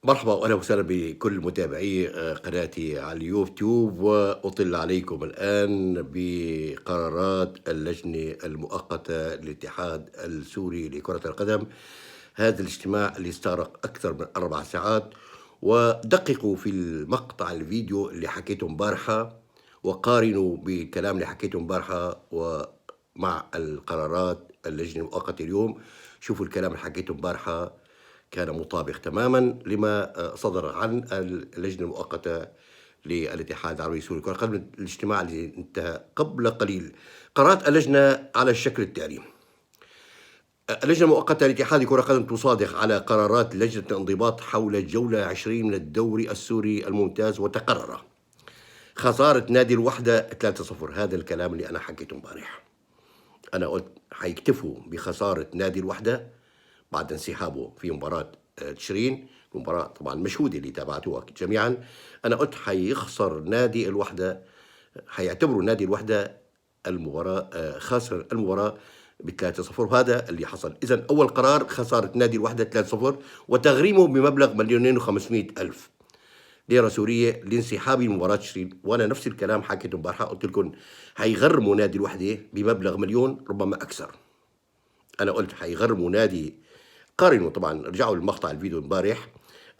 مرحبا واهلا وسهلا بكل متابعي قناتي على اليوتيوب، واطل عليكم الان بقرارات اللجنه المؤقته للاتحاد السوري لكره القدم. هذا الاجتماع اللي استغرق اكثر من 4 ساعات، ودققوا في المقطع الفيديو اللي حكيته امبارحه، وقارنوا بالكلام اللي حكيته امبارحه ومع القرارات اللجنه المؤقته اليوم. شوفوا الكلام اللي حكيته امبارحه كان مطابق تماما لما صدر عن اللجنة المؤقتة للاتحاد العربي السوري لكرة القدم، الاجتماع اللي انتهى قبل قليل. قررت اللجنة على الشكل التالي: اللجنة المؤقتة لاتحاد كرة القدم تصادق على قرارات لجنة الانضباط حول الجولة 20 من الدوري السوري الممتاز، وتقرر خسارة نادي الوحدة 3-0. هذا الكلام اللي أنا حكيته امبارح. أنا قلت حيكتفوا بخسارة نادي الوحدة بعد انسحابه في مباراة تشرين، مباراة طبعا مشهودة اللي تابعتوها جميعا. أنا قلت حيخسر نادي الوحدة، حيعتبروا نادي الوحدة المباراة خاسر المباراة ب3-0، وهذا اللي حصل. إذا أول قرار خسارة نادي الوحدة 3-0 وتغريمه بمبلغ 2,500,000 ليرة سورية لانسحاب مباراة تشرين. وأنا نفس الكلام حكيته امبارحة، قلت لكم حيغرموا نادي الوحدة بمبلغ 1,000,000 ربما أكثر. أنا قلت حيغرموا نادي، قارنوا طبعا، رجعوا لمقطع الفيديو امبارح.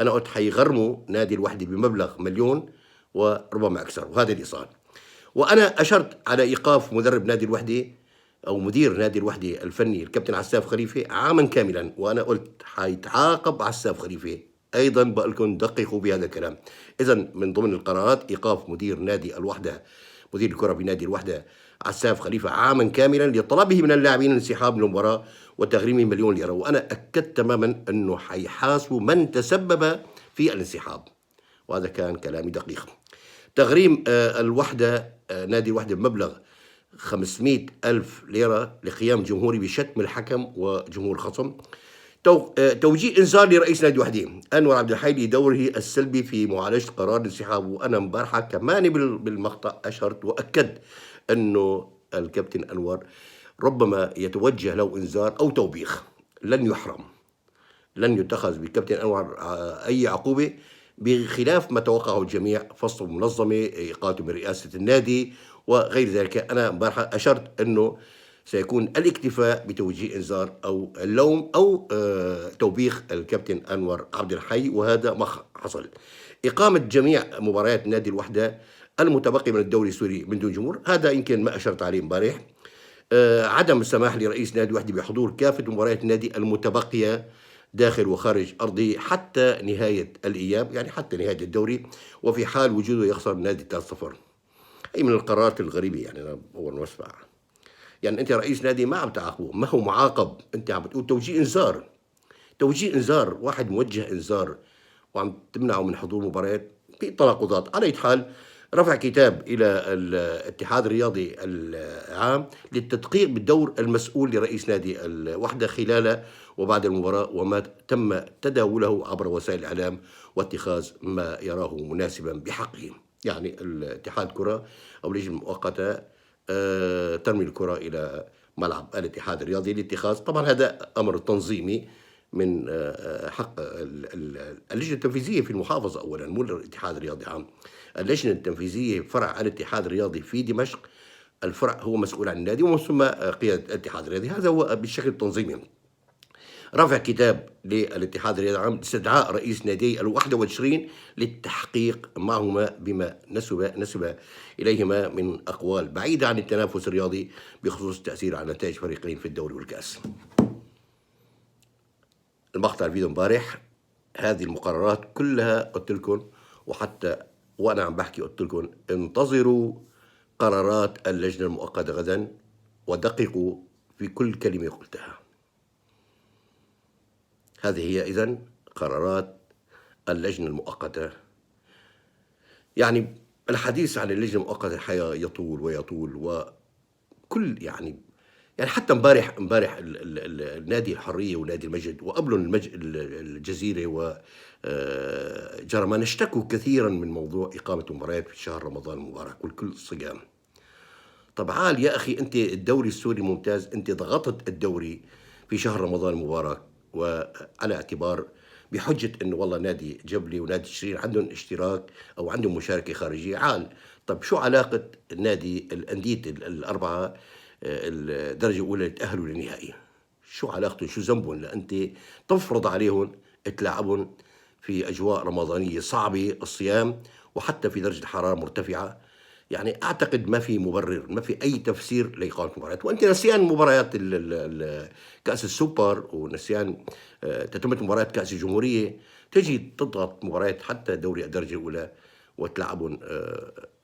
انا قلت حيغرموا نادي الوحده بمبلغ 1,000,000 وربما اكثر، وهذا اللي صار. وانا اشرت على ايقاف مدرب نادي الوحده او مدير نادي الوحده الفني الكابتن عساف خليفه عاما كاملا، وانا قلت حيتعاقب عساف خليفه. ايضا بقول لكم دققوا بهذا الكلام. اذا من ضمن القرارات ايقاف مدير نادي الوحده، مدير الكره بنادي الوحده عساف خليفه عاما كاملا، لطلبه من اللاعبين الانسحاب من المباراه وتغريمه 1,000,000 ليره. وانا اكدت تماما انه حيحاسبوا من تسبب في الانسحاب، وهذا كان كلامي دقيق. تغريم الوحده، نادي الوحده، بمبلغ 500,000 ليرة لقيام جمهوري بشتم الحكم وجمهور الخصم. توجيه إنذار لرئيس نادي الوحدة أنور عبد الحي لدوره السلبي في معالجة قرار الانسحاب. وأنا امبارحة كمان بالمقطع أشرت وأكدت أنه الكابتن أنور ربما يتوجه له إنذار أو توبيخ، لن يحرم، لن يتخذ بالكابتن أنور أي عقوبة، بخلاف ما توقعه الجميع: فصل منظمة، إقالته من رئاسة النادي وغير ذلك. أنا امبارحة أشرت أنه سيكون الاكتفاء بتوجيه إنذار أو اللوم أو توبيخ الكابتن أنور عبد الحي، وهذا ما حصل. إقامة جميع مباريات نادي الوحدة المتبقي من الدوري السوري من دون جمهور، هذا يمكن ما أشرت عليه امبارح. عدم السماح لرئيس نادي الوحدة بحضور كافة مباريات النادي المتبقية داخل وخارج أرضه حتى نهاية الإياب، يعني حتى نهاية الدوري، وفي حال وجوده يخسر النادي 3-0. أي من القرارات الغريبة، يعني أنا أول ما أسمع. يعني أنت رئيس نادي ما عم تعاقبه، ما هو معاقب، أنت عم بتقول توجيه إنذار. توجيه إنذار، واحد موجه إنذار وعم تمنعه من حضور مباريات في تناقضات. على أي حال، رفع كتاب إلى الاتحاد الرياضي العام للتدقيق بالدور المسؤول لرئيس نادي الوحدة خلال وبعد المباراة، وما تم تداوله عبر وسائل الإعلام، واتخاذ ما يراه مناسبا بحقه. يعني الاتحاد كرة أو اللجنة المؤقتة ترمي الكرة إلى ملعب الاتحاد الرياضي لاتخاذ، طبعا هذا أمر تنظيمي من حق اللجنة التنفيذية في المحافظة أولا، مو الاتحاد الرياضي عام. اللجنة التنفيذية فرع الاتحاد الرياضي في دمشق، الفرع هو مسؤول عن النادي ومن ثم قيادة الاتحاد الرياضي. هذا هو بالشكل التنظيمي. رفع كتاب للاتحاد الرياضي العام لاستدعاء رئيس نادي الوحدة والتشرين للتحقيق معهما بما نسب إليهما من أقوال بعيدة عن التنافس الرياضي بخصوص التأثير على نتائج فريقين في الدوري والكأس. المقطع الفيديو امبارح، هذه المقررات كلها قلت لكم، وحتى وانا عم بحكي قلت لكم انتظروا قرارات اللجنه المؤقته غدا ودققوا في كل كلمه قلتها. هذه هي اذا قرارات اللجنه المؤقته. يعني الحديث عن اللجنه المؤقته الحقيقه يطول ويطول، وكل يعني حتى امبارح النادي الحريه ونادي المجد وقبلهم الجزيره وجرمان اشتكوا كثيرا من موضوع اقامه مباريات في شهر رمضان المبارك والكل الصيام. طب عال يا اخي، انت الدوري السوري ممتاز، انت ضغطت الدوري في شهر رمضان المبارك، وعلى اعتبار بحجة إنه والله نادي جبلي ونادي شرين عندهم اشتراك أو عندهم مشاركة خارجية عال. طب شو علاقة الأندية الأربعة الدرجة الأولى اللي تأهلوا للنهائي؟ شو علاقتهم، شو ذنبهم لأنت تفرض عليهم تلاعبهم في أجواء رمضانية صعبة الصيام، وحتى في درجة حرارة مرتفعة؟ يعني أعتقد ما في مبرر، ما في أي تفسير لإقامة مباريات، وأنت نسيان مباريات كأس السوبر، ونسيان تتمة مباريات كأس الجمهورية، تجي تضغط مباريات حتى دوري الدرجة الأولى وتلعبهم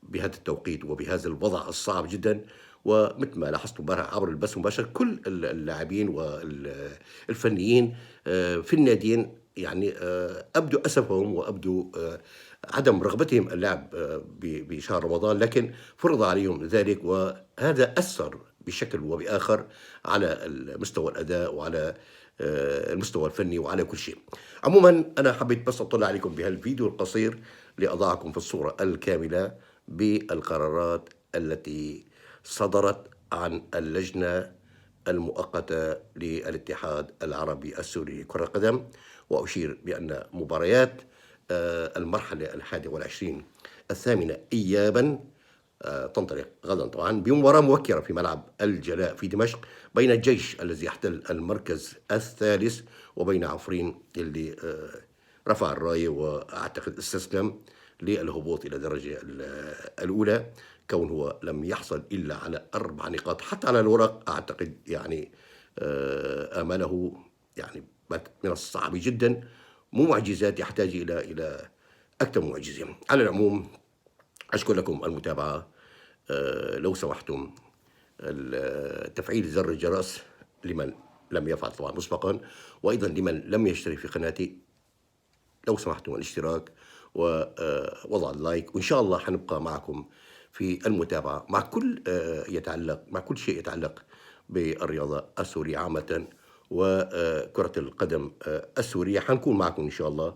بهذا التوقيت وبهذا الوضع الصعب جدا. ومثل ما لاحظت امبارح عبر البث المباشر كل اللاعبين والفنيين في الناديين يعني أبدوا أسفهم وأبدوا عدم رغبتهم اللعب بشهر رمضان، لكن فرض عليهم ذلك، وهذا أثر بشكل وبآخر على مستوى الأداء وعلى المستوى الفني وعلى كل شيء. عموما أنا حبيت بس أطلع عليكم بهالفيديو القصير لأضعكم في الصورة الكاملة بالقرارات التي صدرت عن اللجنة المؤقتة للاتحاد العربي السوري لكرة القدم. وأشير بأن مباريات المرحلة 21 الثامنة إيابا تنطلق غدا طبعا بمباراة مبكرة في ملعب الجلاء في دمشق بين الجيش الذي يحتل المركز الثالث وبين عفرين اللي رفع الراية وأعتقد استسلم للهبوط إلى الدرجة الأولى، كون هو لم يحصل إلا على 4 نقاط. حتى على الورق أعتقد يعني آمله يعني من الصعب جدا، مو معجزات، يحتاج إلى أكثر من معجزة. على العموم أشكر لكم المتابعة. لو سمحتم تفعيل زر الجرس لمن لم يفعل طبعا مسبقا، وأيضا لمن لم يشترك في قناتي لو سمحتم الاشتراك ووضع اللايك، وإن شاء الله حنبقى معكم في المتابعة مع كل شيء يتعلق بالرياضة السورية عامة وكرة القدم السورية. حنكون معكم إن شاء الله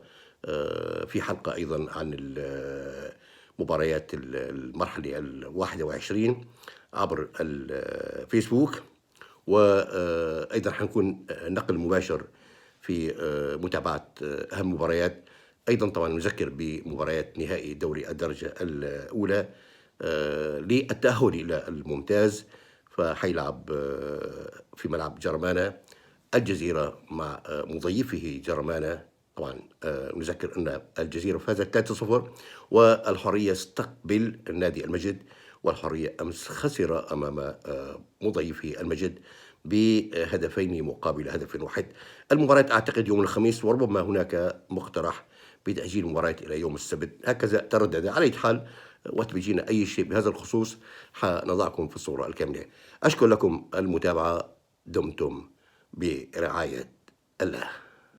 في حلقة أيضا عن مباريات المرحلة 21 عبر الفيسبوك، وأيضا حنكون نقل مباشر في متابعة أهم مباريات. أيضا طبعا نذكر بمباريات نهائي دوري الدرجة الأولى للتأهل إلى الممتاز، فحيلعب في ملعب جرمانة الجزيرة مع مضيفه جرمانة. طبعا نذكر أن الجزيرة فازت 3-0، والحرية استقبل نادي المجد، والحرية أمس خسر أمام مضيفه المجد بهدفين مقابل هدف واحد. المباراة أعتقد يوم الخميس، وربما هناك مقترح بتأجيل المباراة إلى يوم السبت، هكذا تردد. على أي حال وقت بيجينا أي شيء بهذا الخصوص حنضعكم في الصورة الكاملة. أشكر لكم المتابعة، دمتم برعاية الله.